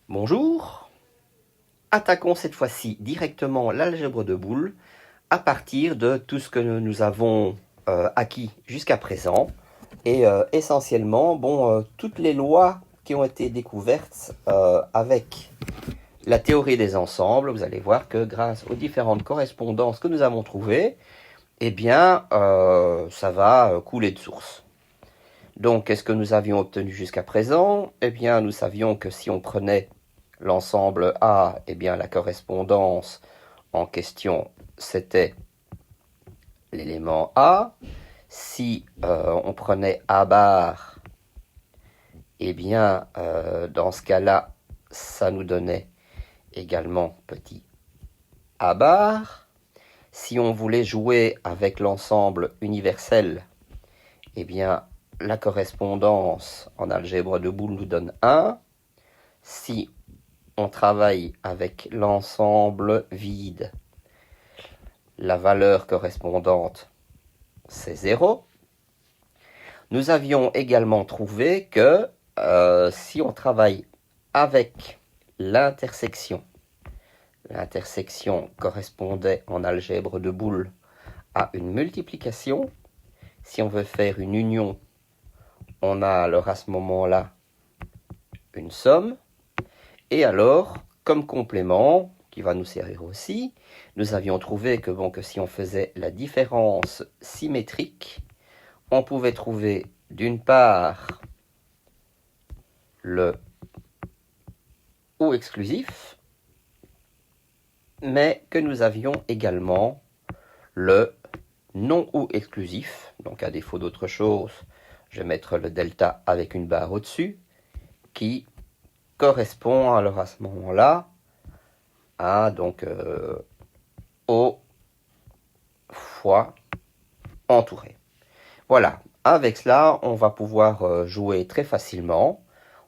Bonjour, attaquons cette fois-ci directement l'algèbre de boules à partir de tout ce que nous avons acquis jusqu'à présent et essentiellement toutes les lois qui ont été découvertes avec la théorie des ensembles. Vous allez voir que grâce aux différentes correspondances que nous avons trouvées, ça va couler de source. Donc, qu'est-ce que nous avions obtenu jusqu'à présent? Nous savions que si on prenait l'ensemble A, la correspondance en question, c'était l'élément A. Si on prenait A bar, dans ce cas-là, ça nous donnait également petit A bar. Si on voulait jouer avec l'ensemble universel, la correspondance en algèbre de boules nous donne 1. Si on travaille avec l'ensemble vide, la valeur correspondante, c'est 0. Nous avions également trouvé que si on travaille avec l'intersection correspondait en algèbre de boules à une multiplication. Si on veut faire une union, on a alors à ce moment-là une somme. Et alors, comme complément, qui va nous servir aussi, nous avions trouvé que si on faisait la différence symétrique, on pouvait trouver d'une part le ou exclusif, mais que nous avions également le non ou exclusif. Donc à défaut d'autre chose, je vais mettre le delta avec une barre au-dessus, qui correspond alors à ce moment-là à O fois entouré. Voilà, avec cela, on va pouvoir jouer très facilement.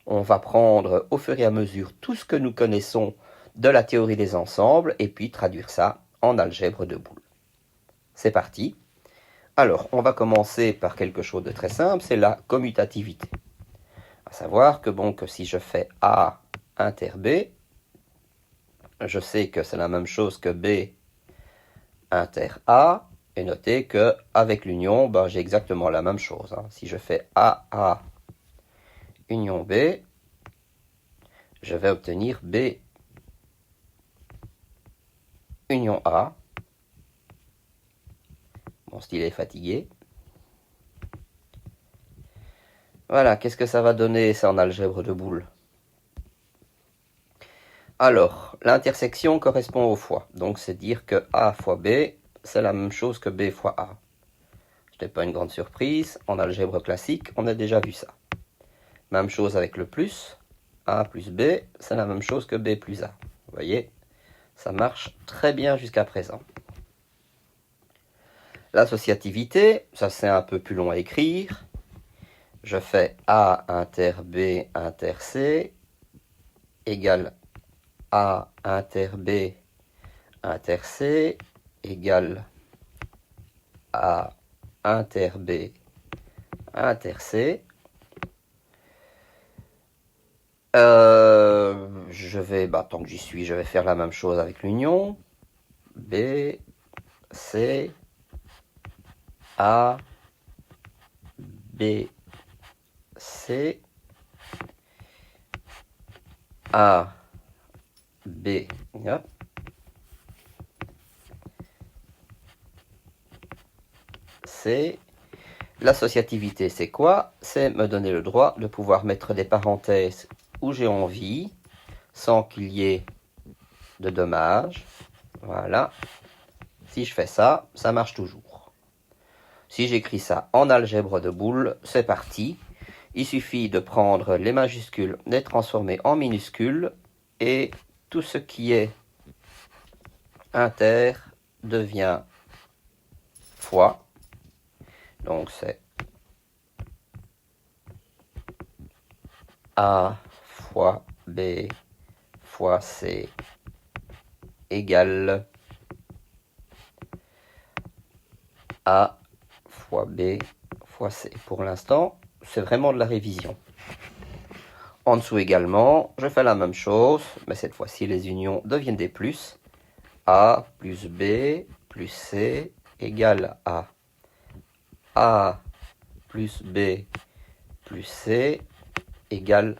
On va prendre au fur et à mesure tout ce que nous connaissons de la théorie des ensembles et puis traduire ça en algèbre de boules. C'est parti. Alors, on va commencer par quelque chose de très simple, c'est la commutativité. À savoir que si je fais A inter B, je sais que c'est la même chose que B inter A, et notez qu'avec l'union, j'ai exactement la même chose. Si je fais AA union B, je vais obtenir B union A. Mon stylet est fatigué. Voilà, qu'est-ce que ça va donner, ça, en algèbre de boules? Alors, l'intersection correspond aux fois. Donc, c'est dire que A fois B, c'est la même chose que B fois A. Ce n'est pas une grande surprise. En algèbre classique, on a déjà vu ça. Même chose avec le plus. A plus B, c'est la même chose que B plus A. Vous voyez, ça marche très bien jusqu'à présent. L'associativité, ça c'est un peu plus long à écrire. Je fais A inter B inter C égale A inter B inter C égale A inter B inter C. Je vais, tant que j'y suis, je vais faire la même chose avec l'union. B, C, A, B, C, A, B, hop. C. L'associativité, c'est quoi? C'est me donner le droit de pouvoir mettre des parenthèses où j'ai envie, sans qu'il y ait de dommages. Voilà. Si je fais ça, ça marche toujours. Si j'écris ça en algèbre de boules, c'est parti. Il suffit de prendre les majuscules, les transformer en minuscules, et tout ce qui est inter devient fois. Donc c'est A fois B fois C égale A fois B fois C. Pour l'instant, c'est vraiment de la révision. En dessous également, je fais la même chose, mais cette fois-ci les unions deviennent des plus. A plus B plus C égale A. A plus B plus C égale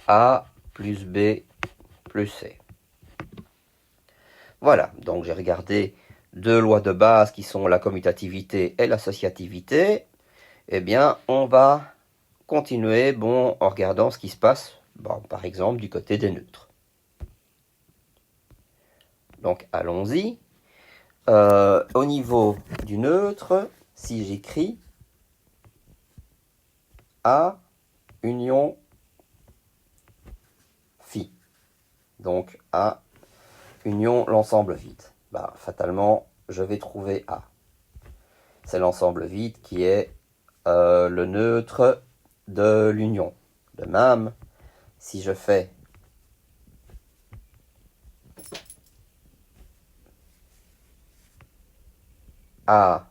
A plus B plus C. Voilà, donc j'ai regardé deux lois de base qui sont la commutativité et l'associativité. Eh bien, on va continuer en regardant ce qui se passe, par exemple, du côté des neutres. Donc, allons-y. Au niveau du neutre, si j'écris A union phi, donc A union l'ensemble vide, fatalement, je vais trouver A. C'est l'ensemble vide qui est le neutre de l'union. De même, si je fais A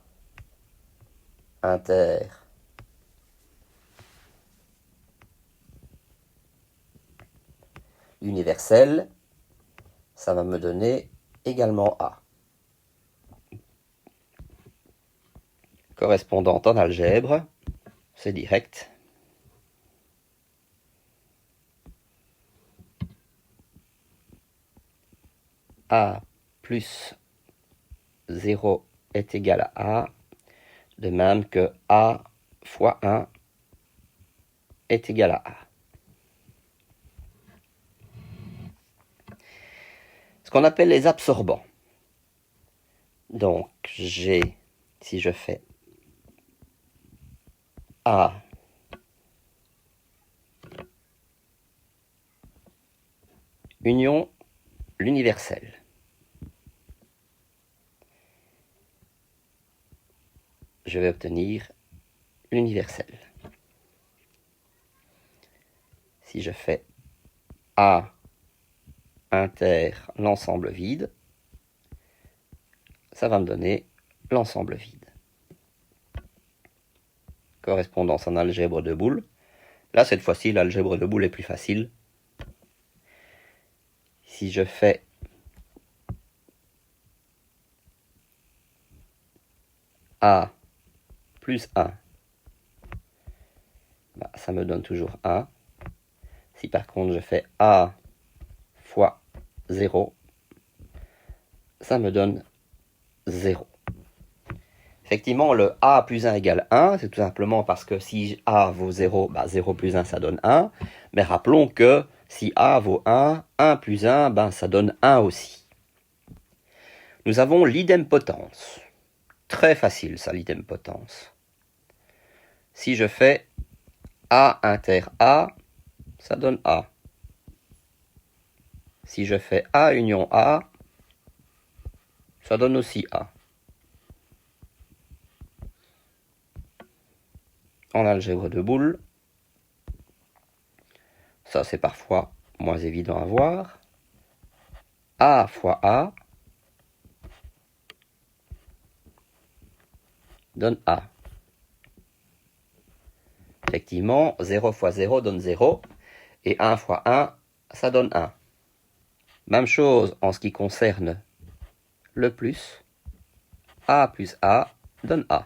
inter universel, ça va me donner également A. Correspondant en algèbre, c'est direct. A plus 0 est égal à A, de même que A fois 1 est égal à A. Ce qu'on appelle les absorbants. Donc, si je fais A union l'universel. Je vais obtenir l'universel. Si je fais A inter l'ensemble vide, ça va me donner l'ensemble vide. Correspondance en algèbre de Boole. Là, cette fois-ci, l'algèbre de Boole est plus facile. Si je fais A plus 1, ça me donne toujours 1. Si par contre je fais A fois 0, ça me donne 0. Effectivement, le A plus 1 égale 1, c'est tout simplement parce que si A vaut 0, 0 plus 1, ça donne 1. Mais rappelons que si A vaut 1, 1 plus 1, ça donne 1 aussi. Nous avons l'idempotence. Très facile, ça, l'idempotence. Si je fais A inter A, ça donne A. Si je fais A union A, ça donne aussi A. En algèbre de Boole, ça c'est parfois moins évident à voir. A fois A donne A. Effectivement, 0 fois 0 donne 0, et 1 fois 1, ça donne 1. Même chose en ce qui concerne le plus. A plus A donne A.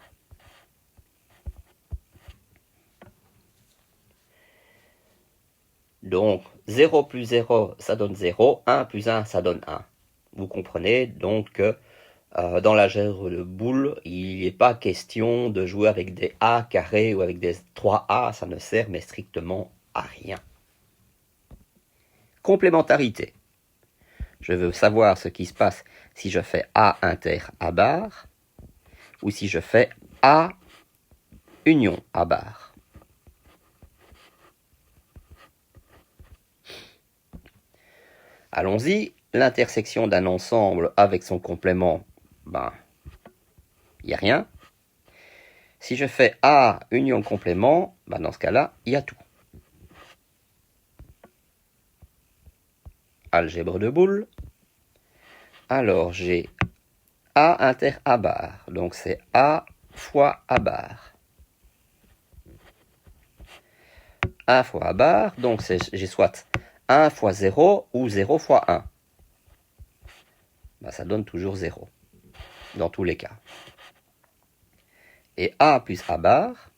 Donc, 0 plus 0, ça donne 0. 1 plus 1, ça donne 1. Vous comprenez donc que dans l'algèbre de Boole, il n'est pas question de jouer avec des A carrés ou avec des 3A. Ça ne sert mais strictement à rien. Complémentarité. Je veux savoir ce qui se passe si je fais A inter A bar ou si je fais A union A bar. Allons-y, l'intersection d'un ensemble avec son complément, il n'y a rien. Si je fais A union complément, dans ce cas-là, il y a tout. Algèbre de Boole. Alors j'ai A inter A bar, donc c'est A fois A bar. 1 fois A bar, donc j'ai soit 1 fois 0 ou 0 fois 1. Ben, ça donne toujours 0, dans tous les cas. Et A plus A bar,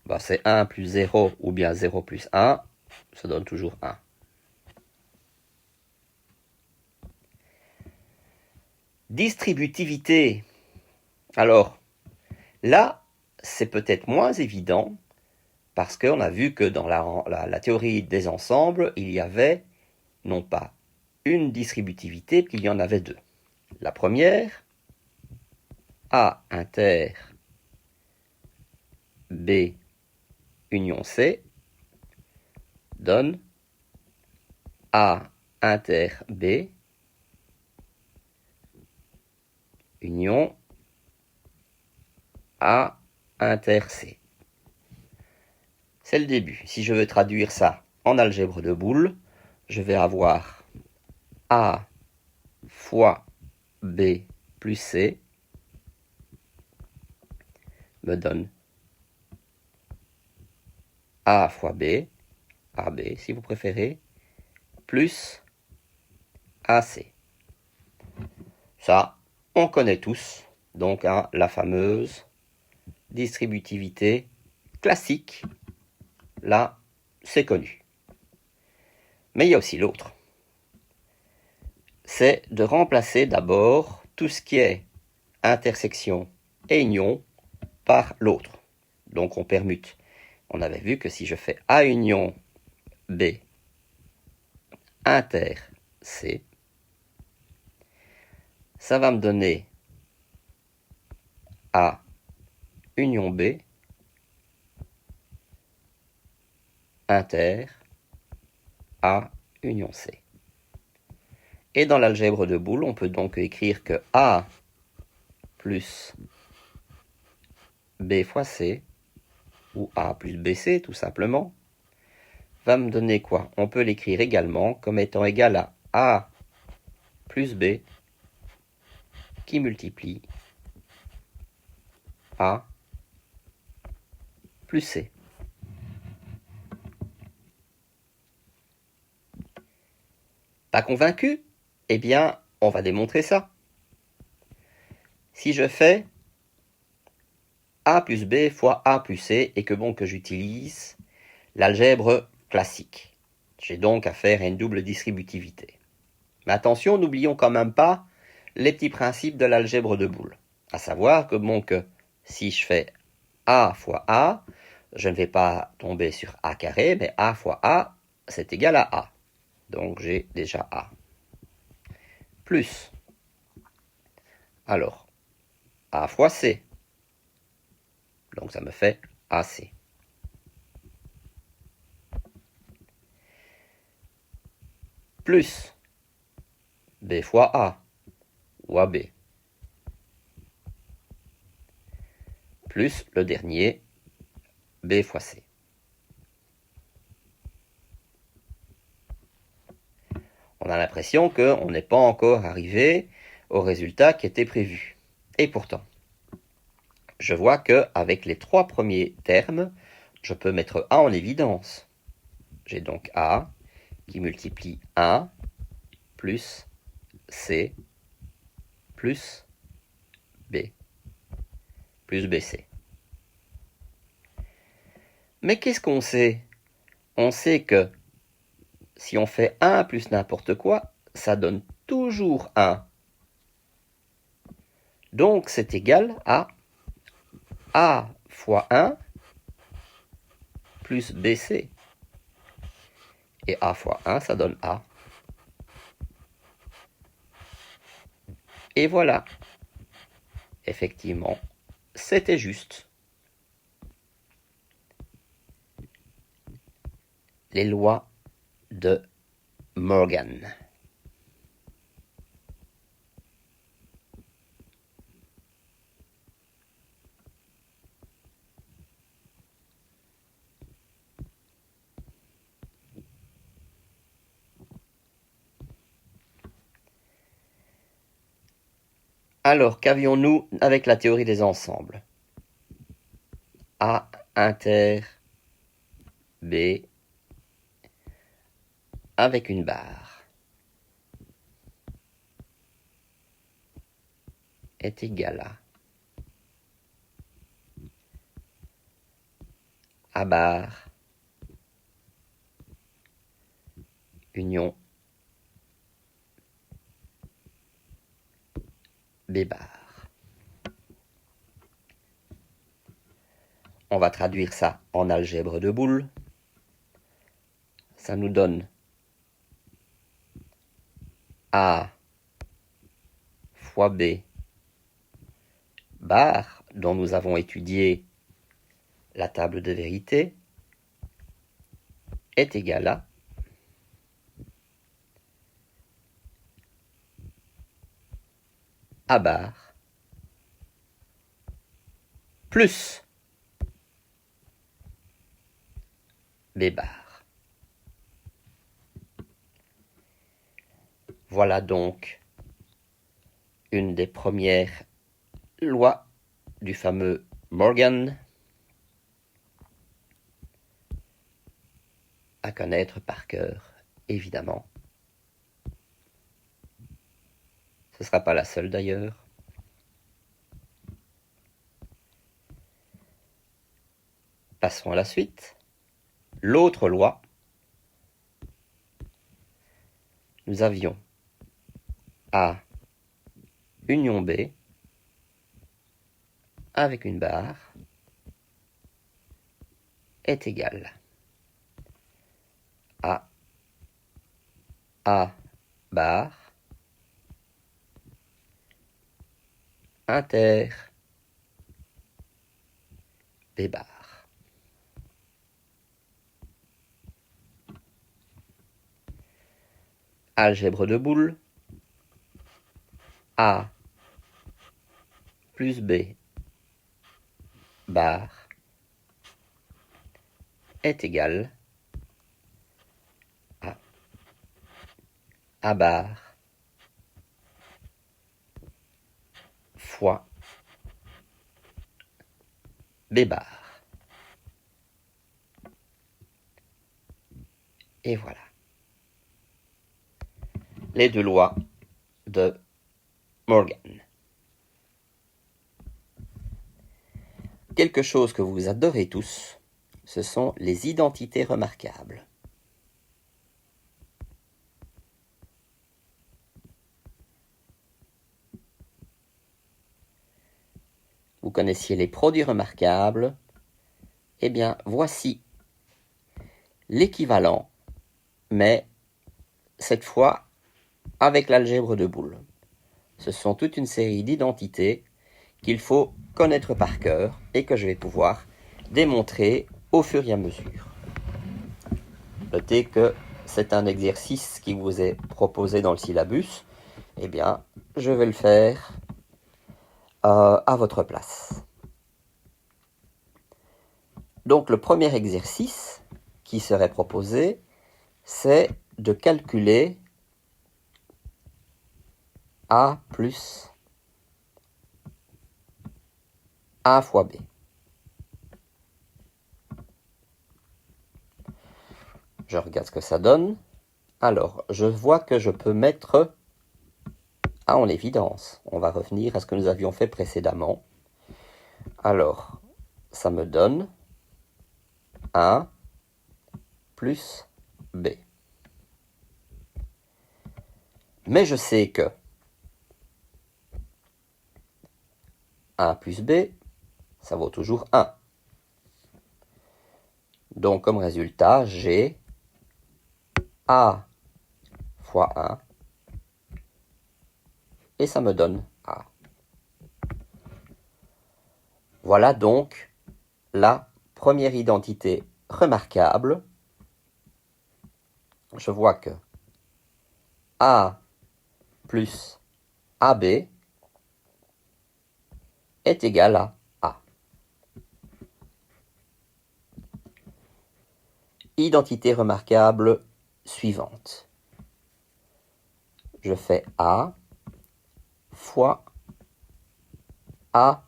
ben, c'est 1 plus 0 ou bien 0 plus 1, ça donne toujours 1. Distributivité. Alors, là, c'est peut-être moins évident, parce qu'on a vu que dans la théorie des ensembles, il y avait non pas une distributivité, mais qu'il y en avait deux. La première, A inter B union C, donne A inter B union A inter C. C'est le début. Si je veux traduire ça en algèbre de Boole, je vais avoir A fois B plus C me donne A fois B, AB si vous préférez, plus AC. Ça, on connaît tous, donc hein, la fameuse distributivité classique. Là, c'est connu. Mais il y a aussi l'autre. C'est de remplacer d'abord tout ce qui est intersection et union par l'autre. Donc on permute. On avait vu que si je fais A union B inter C, ça va me donner A union B inter A union C. Et dans l'algèbre de Boole, on peut donc écrire que A plus B fois C, ou A plus BC tout simplement, va me donner quoi? On peut l'écrire également comme étant égal à A plus B qui multiplie A plus C. Pas convaincu? Eh bien, on va démontrer ça. Si je fais A plus B fois A plus C et que j'utilise l'algèbre classique, j'ai donc affaire à une double distributivité. Mais attention, n'oublions quand même pas les petits principes de l'algèbre de Boole. À savoir que si je fais A fois A, je ne vais pas tomber sur A carré, mais A fois A, c'est égal à A. Donc j'ai déjà A. Plus. Alors, A fois C. Donc ça me fait AC. Plus B fois A, ou AB. Plus le dernier, B fois C. On a l'impression qu'on n'est pas encore arrivé au résultat qui était prévu. Et pourtant, je vois qu'avec les trois premiers termes, je peux mettre A en évidence. J'ai donc A qui multiplie 1 plus C plus B plus BC. Mais qu'est-ce qu'on sait? On sait que si on fait 1 plus n'importe quoi, ça donne toujours 1. Donc c'est égal à A fois 1 plus BC. Et A fois 1, ça donne A. Et voilà. Effectivement, c'était juste. Les lois de Morgan. Alors, qu'avions-nous avec la théorie des ensembles? A inter B avec une barre est égal à A bar union B bar. On va traduire ça en algèbre de boules. Ça nous donne A fois B bar, dont nous avons étudié la table de vérité, est égal à A bar plus B bar. Voilà donc une des premières lois du fameux Morgan à connaître par cœur, évidemment. Ce ne sera pas la seule d'ailleurs. Passons à la suite. L'autre loi, nous avions A union B avec une barre est égal à A bar inter B bar. Algèbre de boules, A plus B bar est égal à A bar fois B bar. Et voilà. Les deux lois de Morgan. Quelque chose que vous adorez tous, ce sont les identités remarquables. Vous connaissiez les produits remarquables. Eh bien, voici l'équivalent, mais cette fois avec l'algèbre de boules. Ce sont toute une série d'identités qu'il faut connaître par cœur et que je vais pouvoir démontrer au fur et à mesure. Notez que c'est un exercice qui vous est proposé dans le syllabus. Eh bien, je vais le faire à votre place. Donc, le premier exercice qui serait proposé, c'est de calculer A plus A fois B. Je regarde ce que ça donne. Alors, je vois que je peux mettre A en évidence. On va revenir à ce que nous avions fait précédemment. Alors, ça me donne 1 plus B. Mais je sais que 1 plus B, ça vaut toujours 1. Donc, comme résultat, j'ai A fois 1, et ça me donne A. Voilà donc la première identité remarquable. Je vois que A plus AB est égal à A. Identité remarquable suivante. Je fais A fois A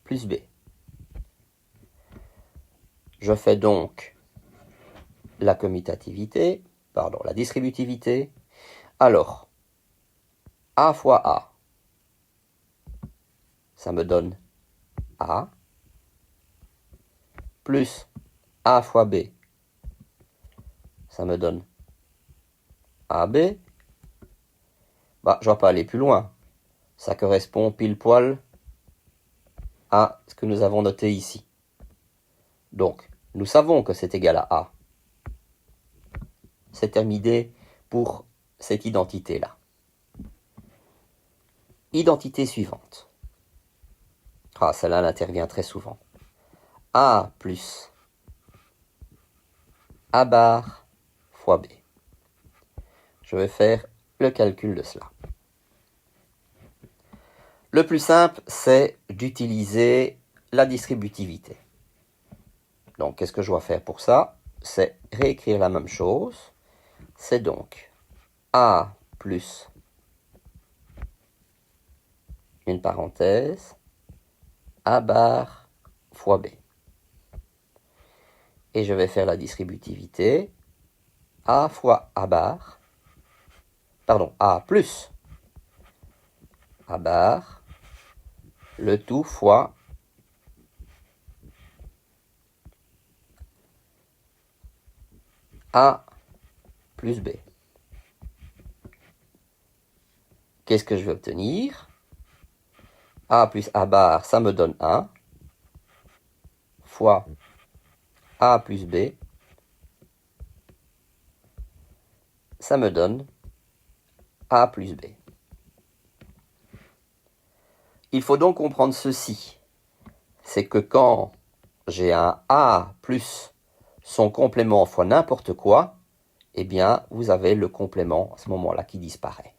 plus B. Je fais donc la commutativité, pardon, la distributivité. Alors, A fois A, ça me donne A, plus A fois B, ça me donne AB. Bah, je ne vais pas aller plus loin. Ça correspond pile poil à ce que nous avons noté ici. Donc, nous savons que c'est égal à A. C'est terminé pour cette identité-là. Identité suivante. Ah, celle-là, elle intervient très souvent. A plus A bar fois B. Je vais faire le calcul de cela. Le plus simple, c'est d'utiliser la distributivité. Donc, qu'est-ce que je dois faire pour ça? C'est réécrire la même chose. C'est donc A plus une parenthèse, A bar fois B. Et je vais faire la distributivité. A fois A bar, pardon, A plus A bar, le tout fois A plus B. Qu'est-ce que je vais obtenir? A plus A bar, ça me donne 1, fois A plus B, ça me donne A plus B. Il faut donc comprendre ceci, c'est que quand j'ai un A plus son complément fois n'importe quoi, eh bien, vous avez le complément à ce moment-là qui disparaît.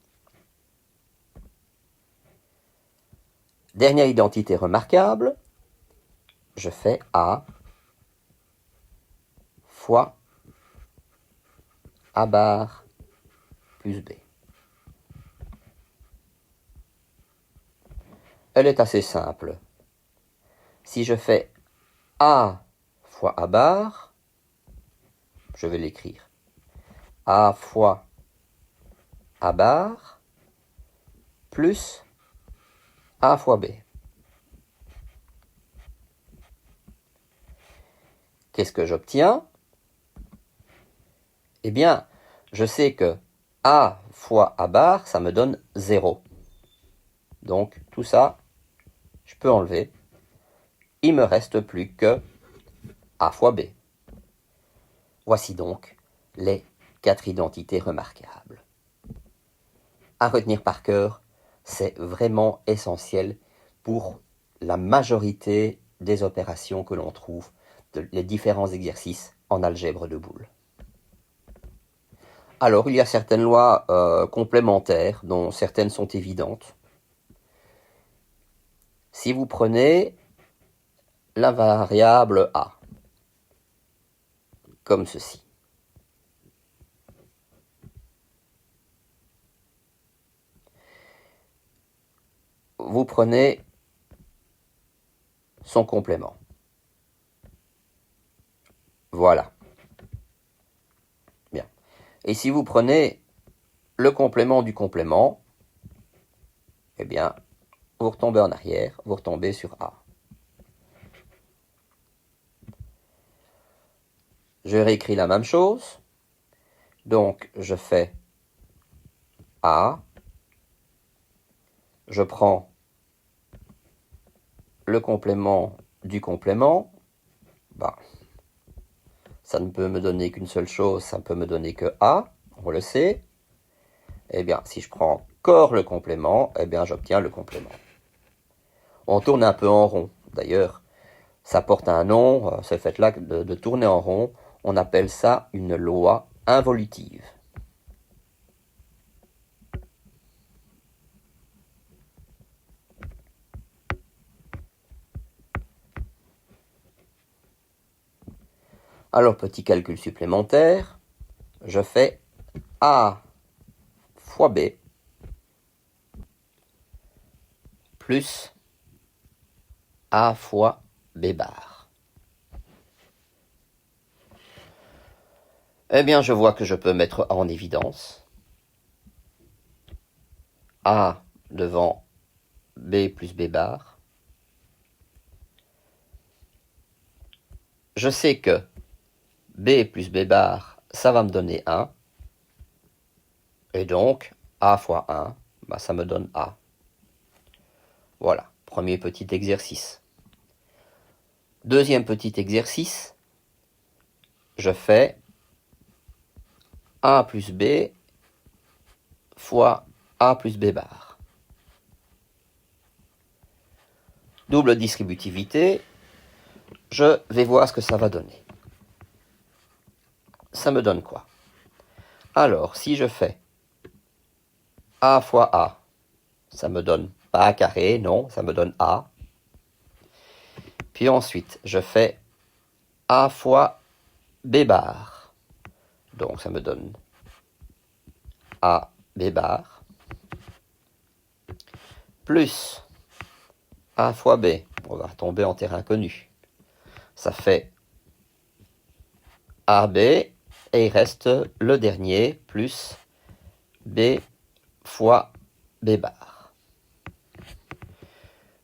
Dernière identité remarquable, je fais A fois A bar plus B. Elle est assez simple. Si je fais A fois A bar, je vais l'écrire. A fois A bar plus A fois B. Qu'est-ce que j'obtiens? Eh bien, je sais que A fois A bar, ça me donne 0. Donc, tout ça, je peux enlever. Il me reste plus que A fois B. Voici donc les 4 identités remarquables. À retenir par cœur, c'est vraiment essentiel pour la majorité des opérations que l'on trouve, les différents exercices en algèbre de boules. Alors, il y a certaines lois complémentaires, dont certaines sont évidentes. Si vous prenez la variable A, comme ceci, vous prenez son complément. Voilà. Bien. Et si vous prenez le complément du complément, eh bien, vous retombez en arrière, vous retombez sur A. Je réécris la même chose. Donc, je fais A. Je prends le complément du complément. Bah, ça ne peut me donner qu'une seule chose, ça ne peut me donner que A, on le sait. Eh bien, si je prends encore le complément, eh bien, j'obtiens le complément. On tourne un peu en rond. D'ailleurs, ça porte un nom, ce fait-là de tourner en rond, on appelle ça une loi involutive. Alors, petit calcul supplémentaire, je fais A fois B plus A fois B bar. Eh bien, je vois que je peux mettre en évidence A devant B plus B bar. Je sais que B plus B bar, ça va me donner 1. Et donc, A fois 1, bah, ça me donne A. Voilà, premier petit exercice. Deuxième petit exercice, je fais A plus B fois A plus B bar. Double distributivité, je vais voir ce que ça va donner. Ça me donne quoi? Alors, si je fais A fois A, ça me donne pas A carré, non, ça me donne A. Puis ensuite, je fais A fois B bar. Donc ça me donne A B bar. Plus A fois B. On va tomber en terrain connu. Ça fait AB et il reste le dernier plus B fois B bar.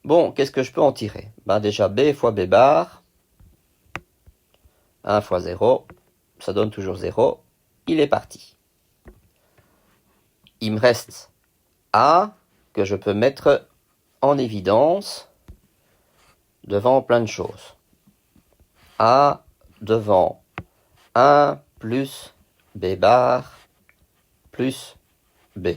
Bon, qu'est-ce que je peux en tirer? Ben déjà B fois B bar, 1 fois 0, ça donne toujours 0. Il est parti. Il me reste A que je peux mettre en évidence devant plein de choses. A devant 1 plus B bar plus B.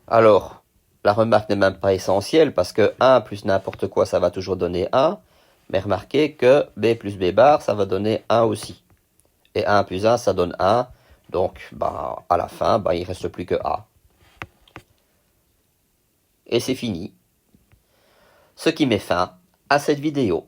Alors, la remarque n'est même pas essentielle parce que 1 plus n'importe quoi, ça va toujours donner 1. Mais remarquez que B plus B bar, ça va donner 1 aussi. Et 1 plus 1, ça donne 1. Donc, bah, à la fin, bah, il ne reste plus que A. Et c'est fini. Ce qui met fin à cette vidéo.